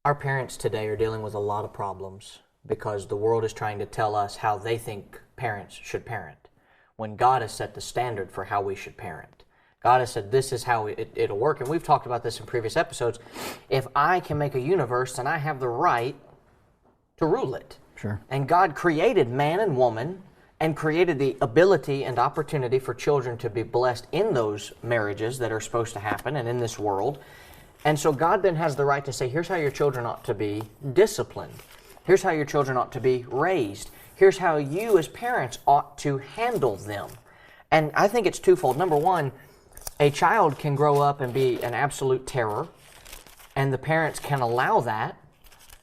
Our parents today are dealing with a lot of problems because the world is trying to tell us how they think parents should parent, when God has set the standard for how we should parent. God has said this is how it'll work, and we've talked about this in previous episodes. If I can make a universe, then I have the right to rule it. Sure. And God created man and woman and created the ability and opportunity for children to be blessed in those marriages that are supposed to happen and in this world. And so God then has the right to say, here's how your children ought to be disciplined. Here's how your children ought to be raised. Here's how you as parents ought to handle them. And I think it's twofold. Number one, a child can grow up and be an absolute terror, and the parents can allow that,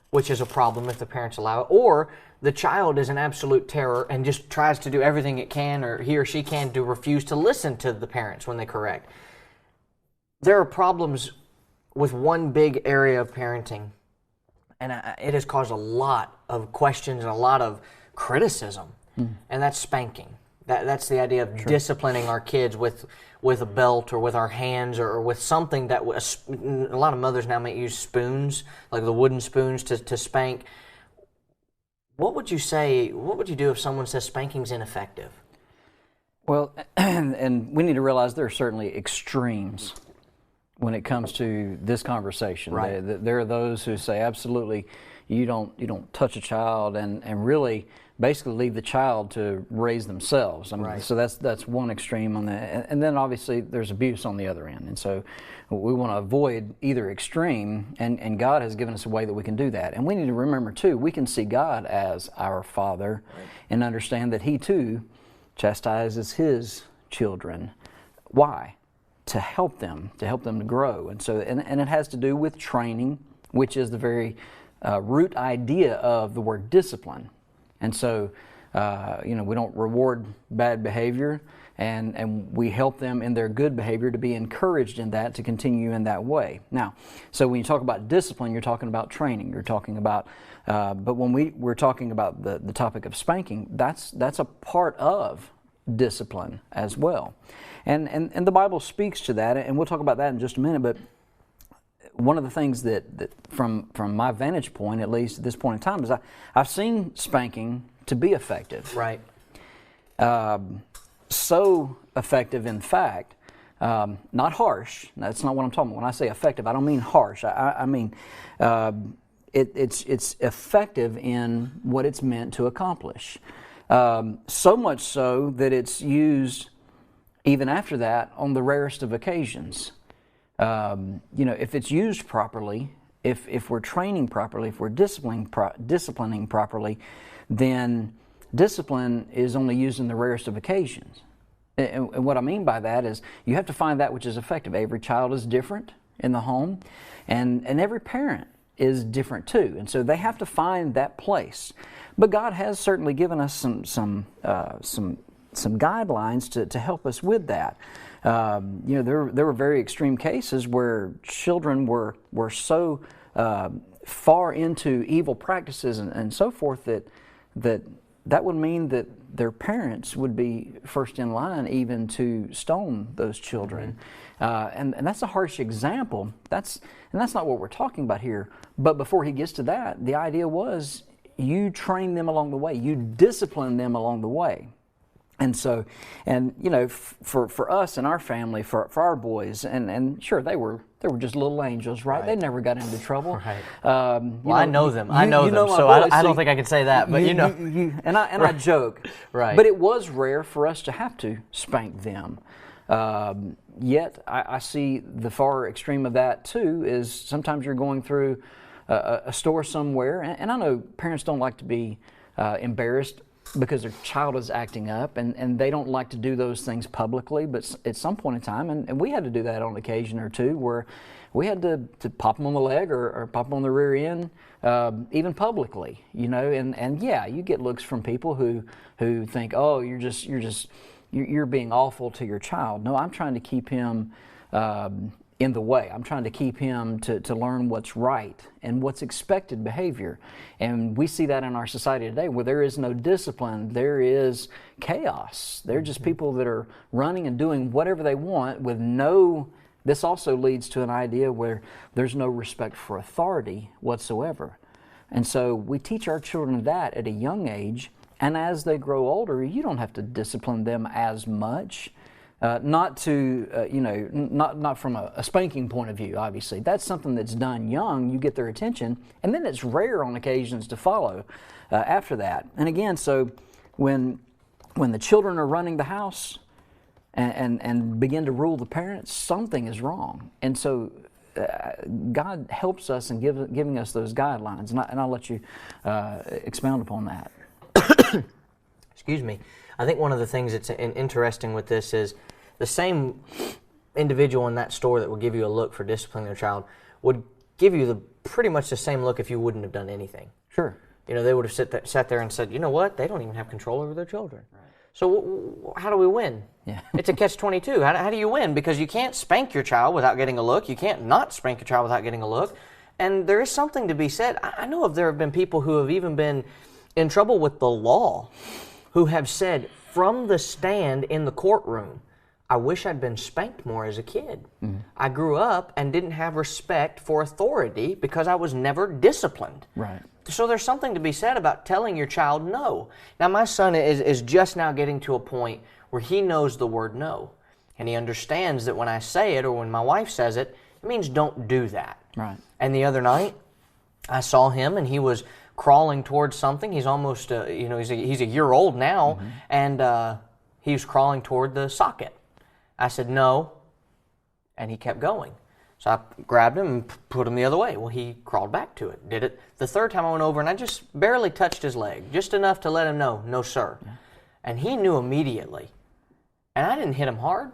which is a problem if the parents allow it, or the child is an absolute terror and just tries to do everything it can, or he or she can, to refuse to listen to the parents when they correct. There are problems with one big area of parenting, and it has caused a lot of questions and a lot of criticism, and that's spanking. That's the idea of disciplining our kids with a belt or with our hands or with something that a lot of mothers now may use spoons, like the wooden spoons, to spank. What would you say, what would you do if someone says spanking's ineffective? Well, and we need to realize there are certainly extremes when it comes to this conversation. Right. There are those who say absolutely you don't touch a child and really basically leave the child to raise themselves. I mean, Right. So that's one extreme on that. And then obviously there's abuse on the other end. And so we want to avoid either extreme, and God has given us a way that we can do that. And we need to remember too, we can see God as our Father, right, and understand that He too chastises His children. Why? To help them to grow. And so and it has to do with training, which is the very root idea of the word discipline. And so, we don't reward bad behavior, and we help them in their good behavior to be encouraged in that, to continue in that way. Now, so when you talk about discipline, you're talking about training. You're talking about, but when we're talking about the topic of spanking, that's a part of discipline as well. And the Bible speaks to that, and we'll talk about that in just a minute, but one of the things that from my vantage point, at least at this point in time, is I've seen spanking to be effective. Right. So effective, in fact, not harsh. That's not what I'm talking about. When I say effective, I don't mean harsh. I mean it's effective in what it's meant to accomplish. So much so that it's used even after that on the rarest of occasions. If it's used properly, if we're training properly, if we're disciplining properly, then discipline is only used in the rarest of occasions. And what I mean by that is you have to find that which is effective. Every child is different in the home, and every parent is different too. And so they have to find that place. But God has certainly given us some guidelines to help us with that. There were very extreme cases where children were so far into evil practices and so forth that would mean that their parents would be first in line even to stone those children. And that's a harsh example. That's not what we're talking about here. But before he gets to that, the idea was you train them along the way. You discipline them along the way. And so, for us and our family, for our boys, and sure, they were just little angels, right? They never got into trouble. Right. I know them. I know them, so I don't think I can say that, but and I joke. Right. But it was rare for us to have to spank them. Yet, I see the far extreme of that too, is sometimes you're going through a store somewhere, and I know parents don't like to be embarrassed because their child is acting up, and they don't like to do those things publicly, but at some point in time, and we had to do that on occasion or two, where we had to pop them on the leg or pop them on the rear end, even publicly, and yeah, you get looks from people who think, oh, you're being awful to your child. No, I'm trying to keep him in the way. I'm trying to keep him to learn what's right and what's expected behavior. And we see that in our society today, where there is no discipline, there is chaos. They're just people that are running and doing whatever they want with no This also leads to an idea where there's no respect for authority whatsoever. And so we teach our children that at a young age, and as they grow older, you don't have to discipline them as much. Not to, not from a spanking point of view, obviously. That's something that's done young. You get their attention, and then it's rare on occasions to follow after that. And again, so when the children are running the house and begin to rule the parents, something is wrong. And so God helps us in giving us those guidelines, and I'll let you expound upon that. Excuse me. I think one of the things that's interesting with this is the same individual in that store that would give you a look for disciplining their child would give you pretty much the same look if you wouldn't have done anything. Sure. They would have sat there and said, you know what, they don't even have control over their children. Right. So how do we win? Yeah. It's a catch-22. How do you win? Because you can't spank your child without getting a look. You can't not spank your child without getting a look. And there is something to be said. I know there have been people who have even been in trouble with the law who have said from the stand in the courtroom, I wish I'd been spanked more as a kid. Mm-hmm. I grew up and didn't have respect for authority because I was never disciplined. Right. So there's something to be said about telling your child no. Now my son is just now getting to a point where he knows the word no. And he understands that when I say it or when my wife says it, it means don't do that. Right. And the other night, I saw him and he was crawling towards something. He's almost, he's a year old now, mm-hmm. and he was crawling toward the socket. I said, no, and he kept going. So I grabbed him and put him the other way. Well, he crawled back to it, did it. The third time I went over and I just barely touched his leg, just enough to let him know, no, sir. Yeah. And he knew immediately. And I didn't hit him hard.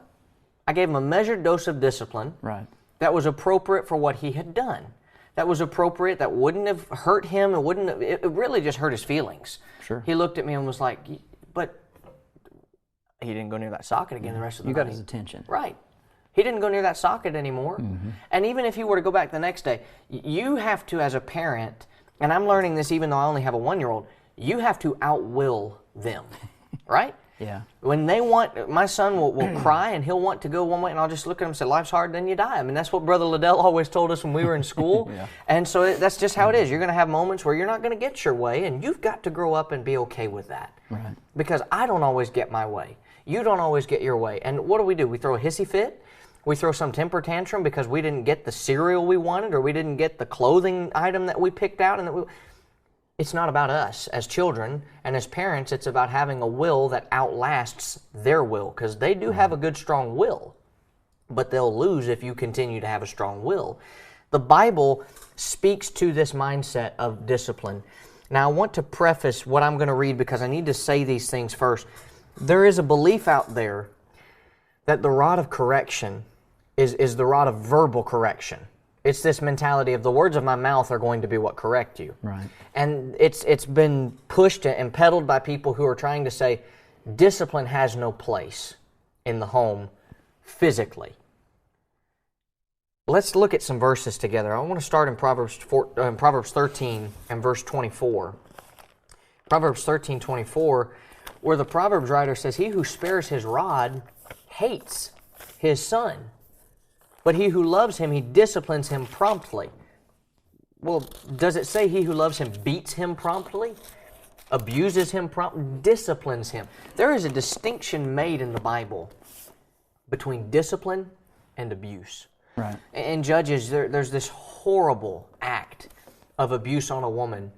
I gave him a measured dose of discipline. Right. That was appropriate for what he had done. That was appropriate, that wouldn't have hurt him, it really just hurt his feelings. Sure. He looked at me and was like, but he didn't go near that socket again the rest of the night. You got his attention. Right. He didn't go near that socket anymore. Mm-hmm. And even if he were to go back the next day, you have to, as a parent, and I'm learning this even though I only have a 1-year-old, you have to outwill them, right? Yeah. When they want, my son will cry and he'll want to go one way, and I'll just look at him and say, life's hard, then you die. I mean, that's what Brother Liddell always told us when we were in school. Yeah. And so that's just how it is. You're going to have moments where you're not going to get your way, and you've got to grow up and be okay with that. Right. Because I don't always get my way. You don't always get your way. And what do? We throw a hissy fit. We throw some temper tantrum because we didn't get the cereal we wanted or we didn't get the clothing item that we picked out. It's not about us as children and as parents. It's about having a will that outlasts their will, because they do have a good, strong will, but they'll lose if you continue to have a strong will. The Bible speaks to this mindset of discipline. Now, I want to preface what I'm going to read because I need to say these things first. There is a belief out there that the rod of correction is the rod of verbal correction. It's this mentality of the words of my mouth are going to be what correct you. Right. And it's been pushed and peddled by people who are trying to say discipline has no place in the home physically. Let's look at some verses together. I want to start in Proverbs 13 and verse 24. Proverbs 13:24, where the Proverbs writer says, he who spares his rod hates his son, but he who loves him, he disciplines him promptly. Well, does it say he who loves him beats him promptly, abuses him promptly, disciplines him? There is a distinction made in the Bible between discipline and abuse. Right. In Judges, there's this horrible act of abuse on a woman,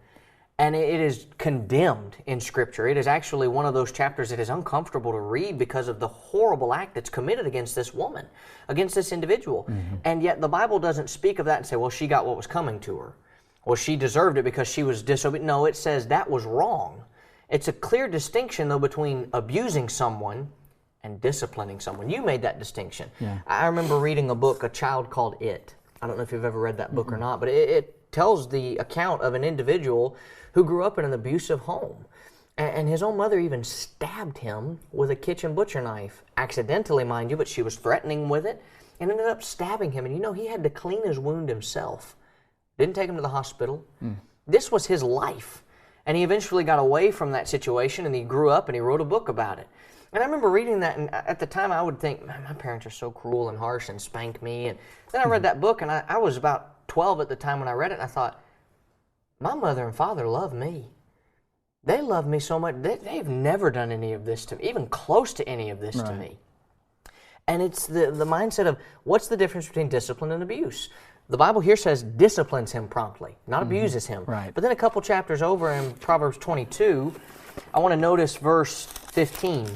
and it is condemned in Scripture. It is actually one of those chapters that is uncomfortable to read because of the horrible act that's committed against this woman, against this individual. Mm-hmm. And yet the Bible doesn't speak of that and say, well, she got what was coming to her. Well, she deserved it because she was disobedient. No, it says that was wrong. It's a clear distinction, though, between abusing someone and disciplining someone. You made that distinction. Yeah. I remember reading a book, A Child Called It. I don't know if you've ever read that book or not, but it tells the account of an individual who grew up in an abusive home. And his own mother even stabbed him with a kitchen butcher knife. Accidentally, mind you, but she was threatening with it and ended up stabbing him. And he had to clean his wound himself. Didn't take him to the hospital. This was his life. And he eventually got away from that situation, and he grew up and he wrote a book about it. And I remember reading that, and at the time I would think, man, my parents are so cruel and harsh and spank me. And then I read that book, and I was about 12 at the time when I read it, and I thought, my mother and father love me. They love me so much. They've never done any of this to me, even close to any of this to me. And it's the mindset of, what's the difference between discipline and abuse? The Bible here says disciplines him promptly, not abuses him. Right. But then a couple chapters over in Proverbs 22, I want to notice verse 15.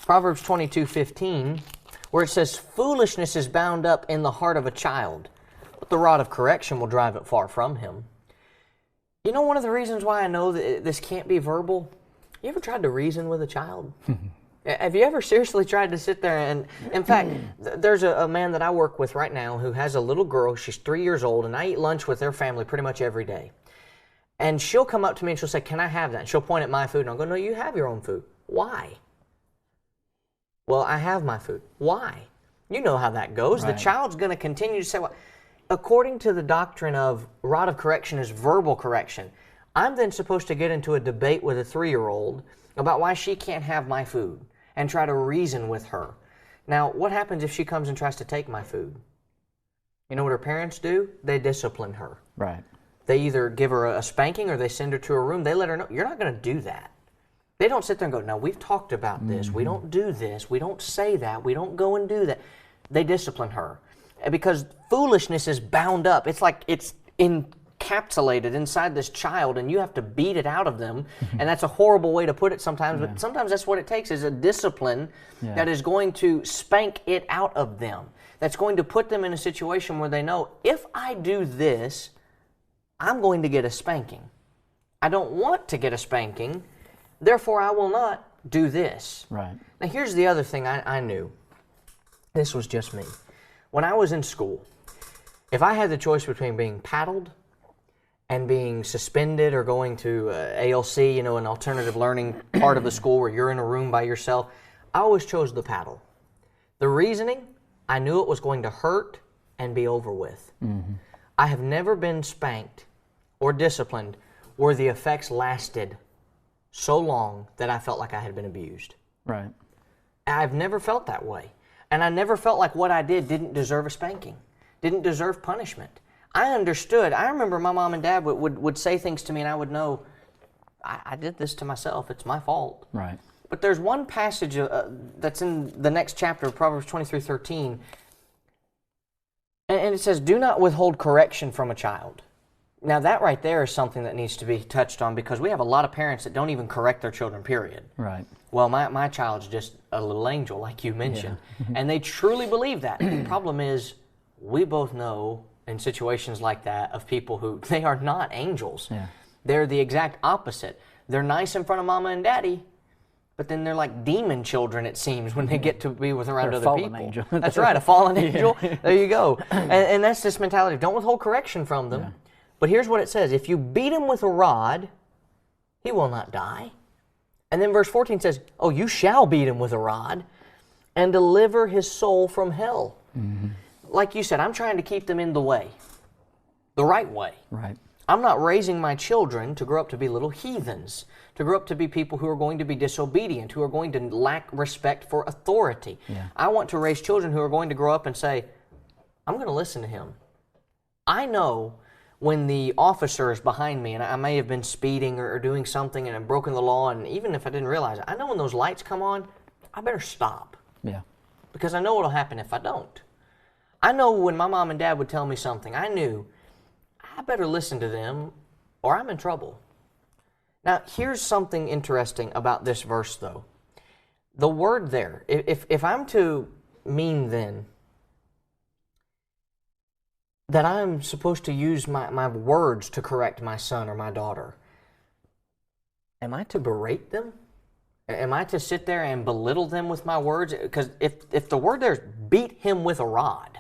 Proverbs 22:15, where it says, foolishness is bound up in the heart of a child, but the rod of correction will drive it far from him. You know, one of the reasons why I know that this can't be verbal, you ever tried to reason with a child? Have you ever seriously tried to sit there and, in fact, there's a man that I work with right now who has a little girl, she's 3 years old, and I eat lunch with their family pretty much every day. And she'll come up to me and she'll say, can I have that? And she'll point at my food, and I'll go, no, you have your own food. Why? Well, I have my food. Why? You know how that goes. Right. The child's going to continue to say, well, according to the doctrine of rod of correction is verbal correction, I'm then supposed to get into a debate with a 3-year-old about why she can't have my food and try to reason with her. Now, what happens if she comes and tries to take my food? You know what her parents do? They discipline her. Right. They either give her a spanking or they send her to a room. They let her know, you're not going to do that. They don't sit there and go, no, we've talked about this. We don't do this. We don't say that. We don't go and do that. They discipline her. Because foolishness is bound up. It's like it's encapsulated inside this child, and you have to beat it out of them. And that's a horrible way to put it sometimes, but sometimes that's what it takes, is a discipline that is going to spank it out of them. That's going to put them in a situation where they know, if I do this, I'm going to get a spanking. I don't want to get a spanking, therefore I will not do this. Right. Now here's the other thing I knew. This was just me. When I was in school, if I had the choice between being paddled and being suspended or going to ALC, you know, an alternative learning part of the school where you're in a room by yourself, I always chose the paddle. The reasoning, I knew it was going to hurt and be over with. I have never been spanked or disciplined where the effects lasted so long that I felt like I had been abused. Right. I've never felt that way. And I never felt like what I did didn't deserve a spanking, didn't deserve punishment. I understood. I remember my mom and dad would say things to me, and I would know, I did this to myself. It's my fault. Right. But there's one passage that's in the next chapter of Proverbs 23:13, and it says, do not withhold correction from a child. Now that right there is something that needs to be touched on, because we have a lot of parents that don't even correct their children, period. Right. Well, my child's just a little angel, like you mentioned. And they truly believe that. The problem is, we both know in situations like that of people who, they are not angels. Yeah. They're the exact opposite. They're nice in front of mama and daddy, but then they're like demon children, it seems, when they get to be around other fallen people. Angel. That's right, a fallen angel. There you go. And that's this mentality. Don't withhold correction from them. Yeah. But here's what it says. If you beat him with a rod, he will not die. And then verse 14 says, oh, you shall beat him with a rod and deliver his soul from hell. Like you said, I'm trying to keep them in the way, the right way. Right. I'm not raising my children to grow up to be little heathens, to grow up to be people who are going to be disobedient, who are going to lack respect for authority. Yeah. I want to raise children who are going to grow up and say, I'm going to listen to him. I know when the officer is behind me and I may have been speeding or doing something and I've broken the law, and even if I didn't realize it, I know when those lights come on, I better stop. Yeah. Because I know what'll happen if I don't. I know when my mom and dad would tell me something, I knew I better listen to them or I'm in trouble. Now, here's something interesting about this verse, though. The word there, if I'm to mean then that I'm supposed to use my words to correct my son or my daughter, am I to berate them? Am I to sit there and belittle them with my words? Because if the word there is beat him with a rod,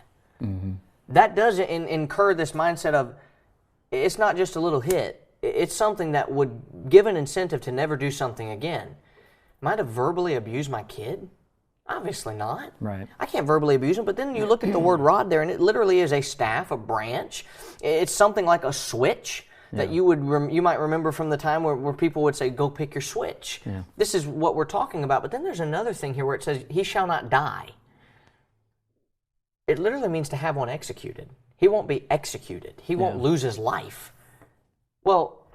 that does incur this mindset of it's not just a little hit. It's something that would give an incentive to never do something again. Am I to verbally abuse my kid? Obviously not. Right. I can't verbally abuse him, but then you look at the word rod there, and it literally is a staff, a branch. It's something like a switch. that you might remember from the time where people would say, go pick your switch. Yeah. This is what we're talking about. But then there's another thing here where it says, he shall not die. It literally means to have one executed. He won't be executed. He won't lose his life. Well,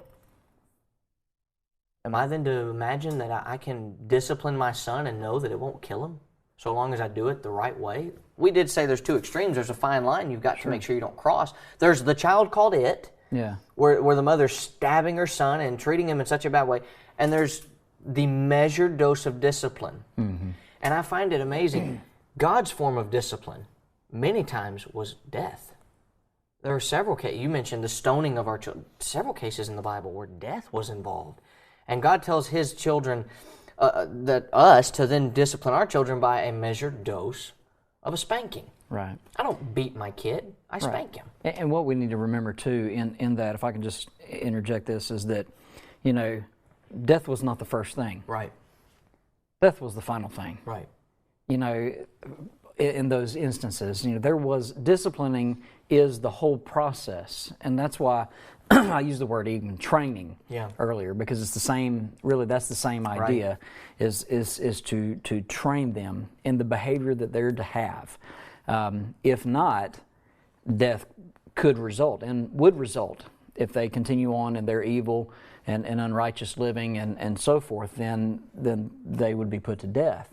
am I then to imagine that I can discipline my son and know that it won't kill him so long as I do it the right way? We did say there's two extremes. There's a fine line you've got to make sure you don't cross. There's the child called it, where the mother's stabbing her son and treating him in such a bad way. And there's the measured dose of discipline. Mm-hmm. And I find it amazing. God's form of discipline many times was death. There are several cases. You mentioned the stoning of our children. Several cases in the Bible where death was involved. And God tells His children, us, to then discipline our children by a measured dose of a spanking. Right. I don't beat my kid. I spank him. And what we need to remember, too, in that, if I can just interject this, is that, death was not the first thing. Right. Death was the final thing. Right. In those instances, there was disciplining is the whole process, and that's why I used the word even training earlier, because it's the same. Really, that's the same idea. Right. Is to train them in the behavior that they're to have. If not, death could result and would result if they continue on in their evil and unrighteous living and so forth. Then they would be put to death.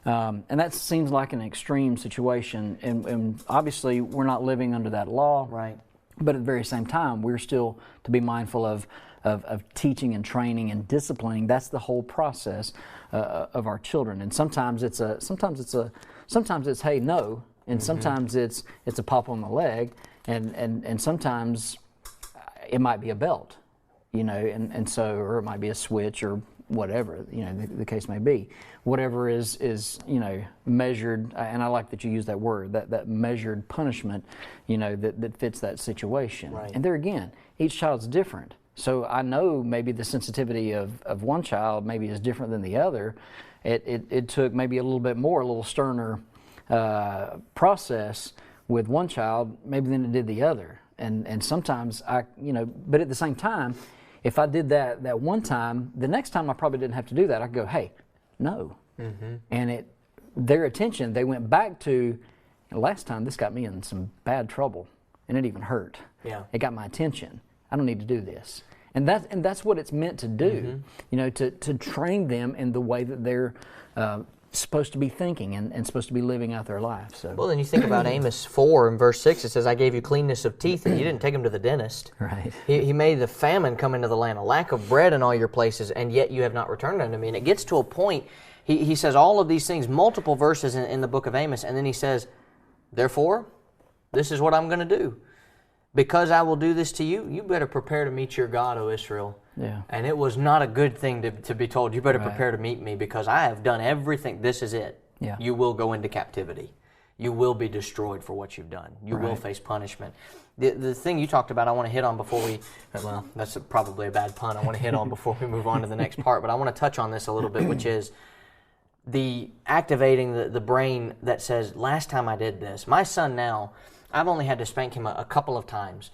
And that seems like an extreme situation, and obviously we're not living under that law. Right. But at the very same time, we're still to be mindful of teaching and training and disciplining. That's the whole process of our children. And sometimes it's hey, no, and sometimes it's a pop on the leg, and sometimes it might be a belt, and so, or it might be a switch or whatever, the case may be. Whatever is measured, and I like that you use that word, that measured punishment, that fits that situation. Right. And there again, each child's different. So I know maybe the sensitivity of one child maybe is different than the other. It took maybe a little bit more, a little sterner process with one child maybe than it did the other. And sometimes but at the same time, if I did that one time, the next time I probably didn't have to do that. I could go, hey, no. Mm-hmm. And their attention, they went back to, last time this got me in some bad trouble, and it even hurt. Yeah. It got my attention. I don't need to do this. And that's what it's meant to do, to train them in the way that they're supposed to be thinking and supposed to be living out their life. So. Well, then you think about Amos 4 and verse 6. It says, I gave you cleanness of teeth, and you didn't take them to the dentist. Right. He made the famine come into the land, a lack of bread in all your places, and yet you have not returned unto me. And it gets to a point, he says all of these things, multiple verses in the book of Amos, and then he says, therefore, this is what I'm going to do. Because I will do this to you, you better prepare to meet your God, O Israel. Yeah. And it was not a good thing to be told, you better prepare to meet me, because I have done everything. This is it. Yeah. You will go into captivity. You will be destroyed for what you've done. You will face punishment. The thing you talked about, I want to hit on before we, well, that's probably a bad pun. I want to hit on before we move on to the next part, but I want to touch on this a little bit, which is the activating the brain that says, last time I did this. My son now, I've only had to spank him a couple of times.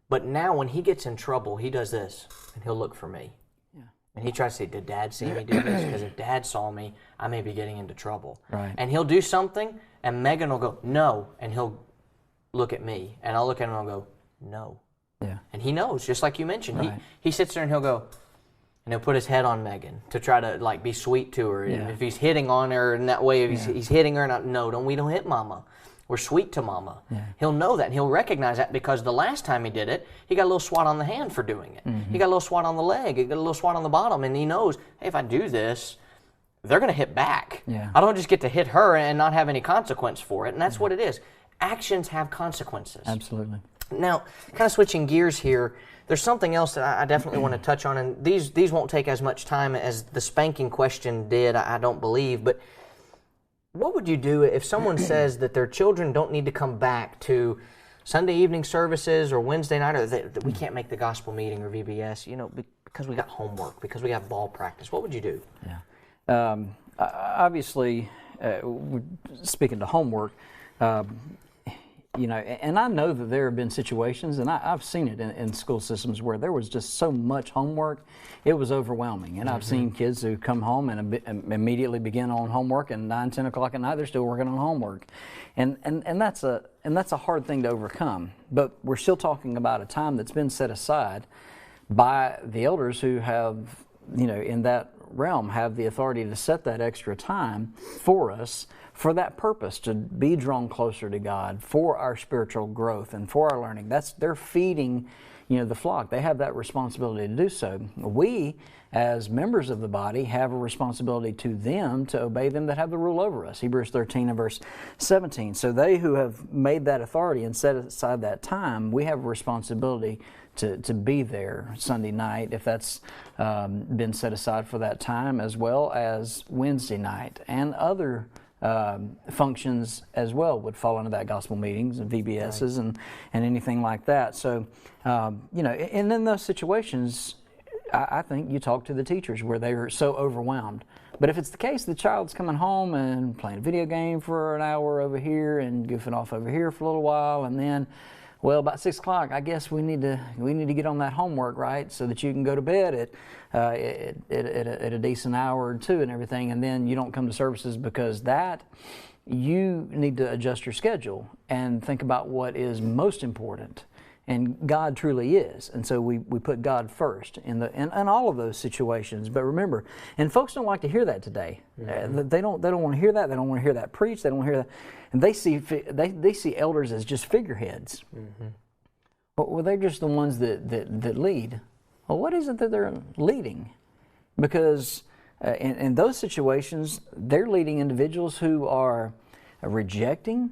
But now when he gets in trouble, he does this, and he'll look for me. Yeah. And he tries to say, did Dad see me do this? Because if Dad saw me, I may be getting into trouble. Right. And he'll do something, and Megan will go, no, and he'll look at me. And I'll look at him and I'll go, no. Yeah. And he knows, just like you mentioned. Right. He sits there and he'll go, and he'll put his head on Megan to try to be sweet to her. Yeah. And if he's hitting on her in that way, if he's hitting her, we don't hit Mama. We're sweet to Mama. Yeah. He'll know that, and he'll recognize that, because the last time he did it, he got a little swat on the hand for doing it. Mm-hmm. He got a little swat on the leg. He got a little swat on the bottom, and he knows, hey, if I do this, they're going to hit back. Yeah. I don't just get to hit her and not have any consequence for it, and that's what it is. Actions have consequences. Absolutely. Now, kind of switching gears here, there's something else that I definitely want to touch on, and these won't take as much time as the spanking question did, I don't believe, but what would you do if someone says that their children don't need to come back to Sunday evening services or Wednesday night, or that we can't make the gospel meeting or VBS, because we got homework, because we got ball practice? What would you do? Yeah. Obviously, speaking to homework, and I know that there have been situations, and I've seen it in school systems where there was just so much homework, it was overwhelming. And I've seen kids who come home and immediately begin on homework, and 9, 10 o'clock at night they're still working on homework, and that's a hard thing to overcome. But we're still talking about a time that's been set aside by the elders who have, in that realm, have the authority to set that extra time for us, for that purpose, to be drawn closer to God, for our spiritual growth and for our learning. They're feeding, the flock. They have that responsibility to do so. We, as members of the body, have a responsibility to them to obey them that have the rule over us. Hebrews 13 and verse 17. So they who have made that authority and set aside that time, we have a responsibility to be there Sunday night, if that's been set aside for that time, as well as Wednesday night, and other functions as well would fall into that, gospel meetings and VBSs and anything like that. So, and in those situations, I think you talk to the teachers where they are so overwhelmed. But if it's the case, the child's coming home and playing a video game for an hour over here and goofing off over here for a little while, and then, well, about 6 o'clock, I guess we need to get on that homework, right, so that you can go to bed at a decent hour or two and everything, and then you don't come to services because you need to adjust your schedule and think about what is most important. And God truly is, and so we put God first in all of those situations. But remember, and folks don't like to hear that today. They don't want to hear that. They don't want to hear that preached. They don't want to hear that, and they see elders as just figureheads. Well, they're just the ones that lead. Well, what is it that they're leading? Because in those situations, they're leading individuals who are rejecting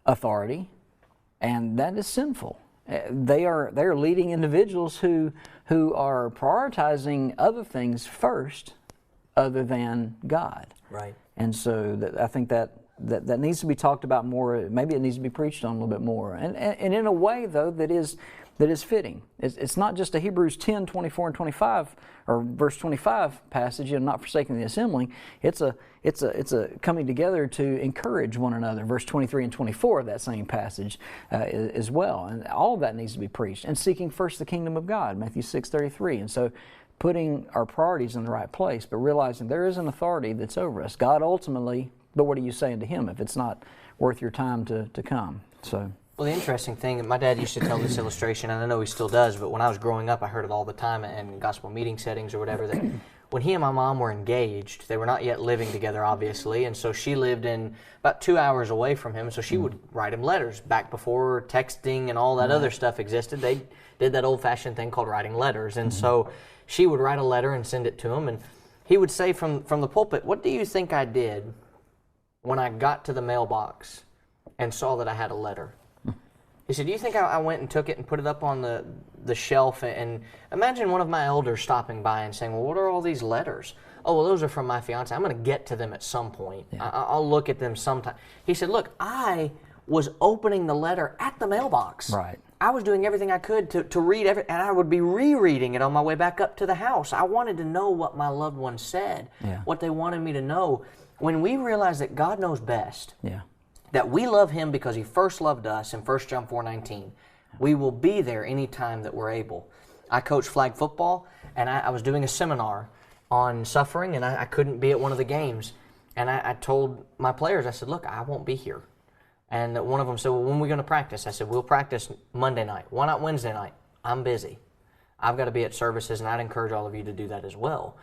authority, and that is sinful. They are leading individuals who are prioritizing other things first, other than God. Right. And so I think that needs to be talked about more. Maybe it needs to be preached on a little bit more, and in a way though that is fitting. It's not just a Hebrews 10, 24 and 25 or verse 25 passage, not forsaking the assembling. It's a coming together to encourage one another. Verse 23 and 24 of that same passage as well. And all of that needs to be preached. And seeking first the kingdom of God, Matthew 6:33. And so putting our priorities in the right place, but realizing there is an authority that's over us. God ultimately, but what are you saying to Him if it's not worth your time to come? So. Well, the interesting thing, my dad used to tell this illustration, and I know he still does, but when I was growing up, I heard it all the time in gospel meeting settings or whatever, that when he and my mom were engaged, they were not yet living together, obviously, and so she lived in about 2 hours away from him, so she would write him letters. Back before texting and all that other stuff existed, they did that old-fashioned thing called writing letters, and so she would write a letter and send it to him, and he would say from the pulpit, "What do you think I did when I got to the mailbox and saw that I had a letter?" He said, "Do you think I went and took it and put it up on the shelf? And imagine one of my elders stopping by and saying, 'Well, what are all these letters?' 'Oh, well, those are from my fiance. I'm going to get to them at some point. Yeah. I'll look at them sometime.'" He said, "Look, I was opening the letter at the mailbox. Right. I was doing everything I could to read and I would be rereading it on my way back up to the house. I wanted to know what my loved ones said, what they wanted me to know." When we realize that God knows best, that we love Him because He first loved us in 1 John 4:19, we will be there anytime that we're able. I coach flag football, and I was doing a seminar on suffering, and I couldn't be at one of the games. And I told my players, I said, "Look, I won't be here." And one of them said, "Well, when are we going to practice?" I said, "We'll practice Monday night." "Why not Wednesday night?" "I'm busy. I've got to be at services," and I'd encourage all of you to do that as well.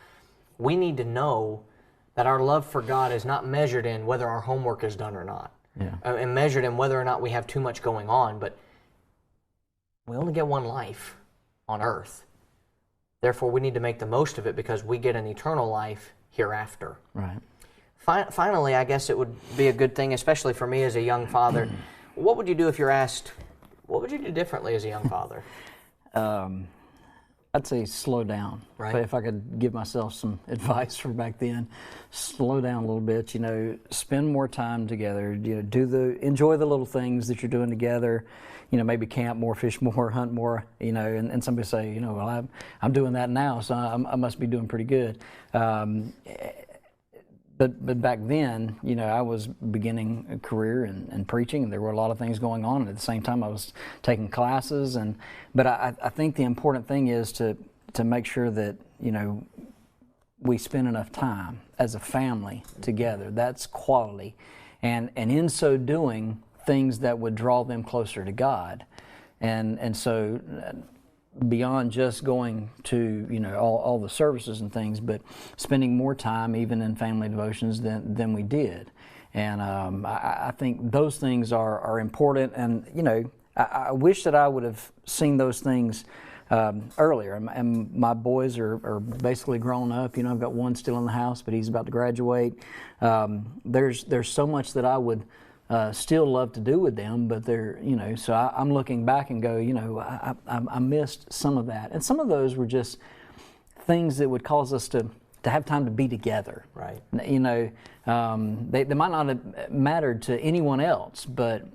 We need to know that our love for God is not measured in whether our homework is done or not. And measured in whether or not we have too much going on, but we only get one life on earth. Therefore, we need to make the most of it because we get an eternal life hereafter. Right. Finally, I guess it would be a good thing, especially for me as a young father. What would you do if you're asked, what would you do differently as a young father? I'd say slow down. Right. If I could give myself some advice from back then, slow down a little bit. Spend more time together. Enjoy the little things that you're doing together. Maybe camp more, fish more, hunt more. And somebody say, well, I'm doing that now, so I must be doing pretty good. But But back then, I was beginning a career in preaching, and there were a lot of things going on. And at the same time, I was taking classes. But I think the important thing is to make sure that, we spend enough time as a family together. That's quality. And in so doing, things that would draw them closer to God. And so beyond just going to all the services and things, but spending more time even in family devotions than we did. And I think those things are important. And I wish that I would have seen those things earlier. And my boys are basically grown up. I've got one still in the house, but he's about to graduate. There's so much that I would still love to do with them, but so I'm looking back and go, I missed some of that. And some of those were just things that would cause us to have time to be together. Right. They might not have mattered to anyone else, but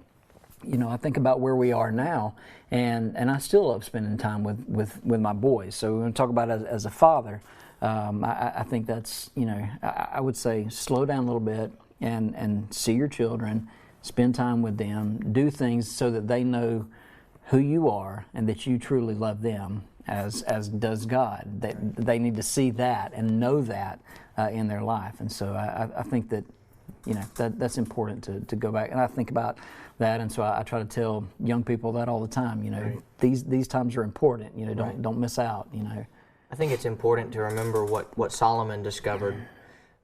I think about where we are now, and I still love spending time with my boys. So we're going to talk about it as a father. I think that's, I would say slow down a little bit and see your children, spend time with them, do things so that they know who you are and that you truly love them as does God. They need to see that and know that in their life. And so I think that that's important to go back. And I think about that, and so I try to tell young people that all the time. Right. These times are important. Don't miss out. I think it's important to remember what Solomon discovered.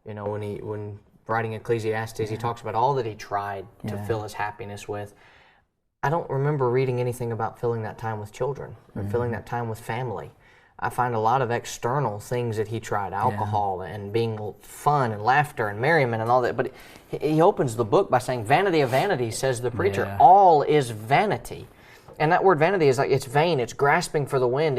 When writing Ecclesiastes, he talks about all that he tried to fill his happiness with. I don't remember reading anything about filling that time with children or filling that time with family. I find a lot of external things that he tried, alcohol and being fun and laughter and merriment and all that. But he opens the book by saying, vanity of vanity, says the preacher, all is vanity. And that word vanity is like, it's vain, it's grasping for the wind.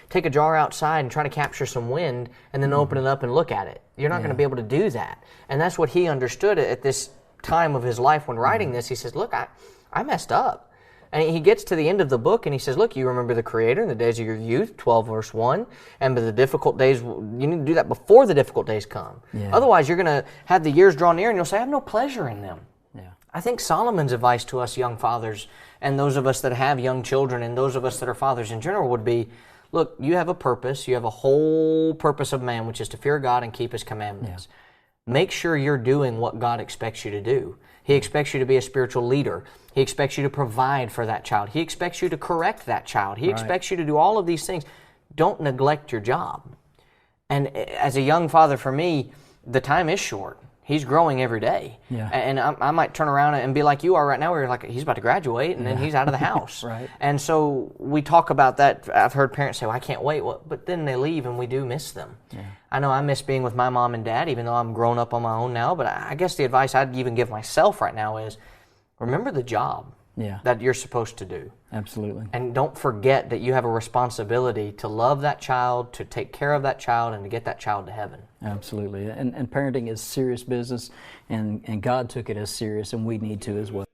Take a jar outside and try to capture some wind and then open it up and look at it. You're not going to be able to do that. And that's what he understood at this time of his life when writing this. He says, look, I messed up. And he gets to the end of the book and he says, look, you remember the Creator in the days of your youth, 12 verse 1, and the difficult days, you need to do that before the difficult days come. Yeah. Otherwise, you're going to have the years draw near and you'll say, I have no pleasure in them. Yeah. I think Solomon's advice to us young fathers and those of us that have young children and those of us that are fathers in general would be, look, you have a purpose. You have a whole purpose of man, which is to fear God and keep His commandments. Yeah. Make sure you're doing what God expects you to do. He expects you to be a spiritual leader. He expects you to provide for that child. He expects you to correct that child. He expects you to do all of these things. Don't neglect your job. And as a young father, for me, the time is short. He's growing every day. Yeah. And I might turn around and be like you are right now, where you're like, he's about to graduate, and then he's out of the house. Right. And so we talk about that. I've heard parents say, well, I can't wait. Well, but then they leave, and we do miss them. Yeah. I know I miss being with my mom and dad, even though I'm grown up on my own now. But I guess the advice I'd even give myself right now is, remember the job that you're supposed to do. Absolutely. And don't forget that you have a responsibility to love that child, to take care of that child, and to get that child to heaven. Absolutely. And parenting is serious business, and God took it as serious, and we need to as well.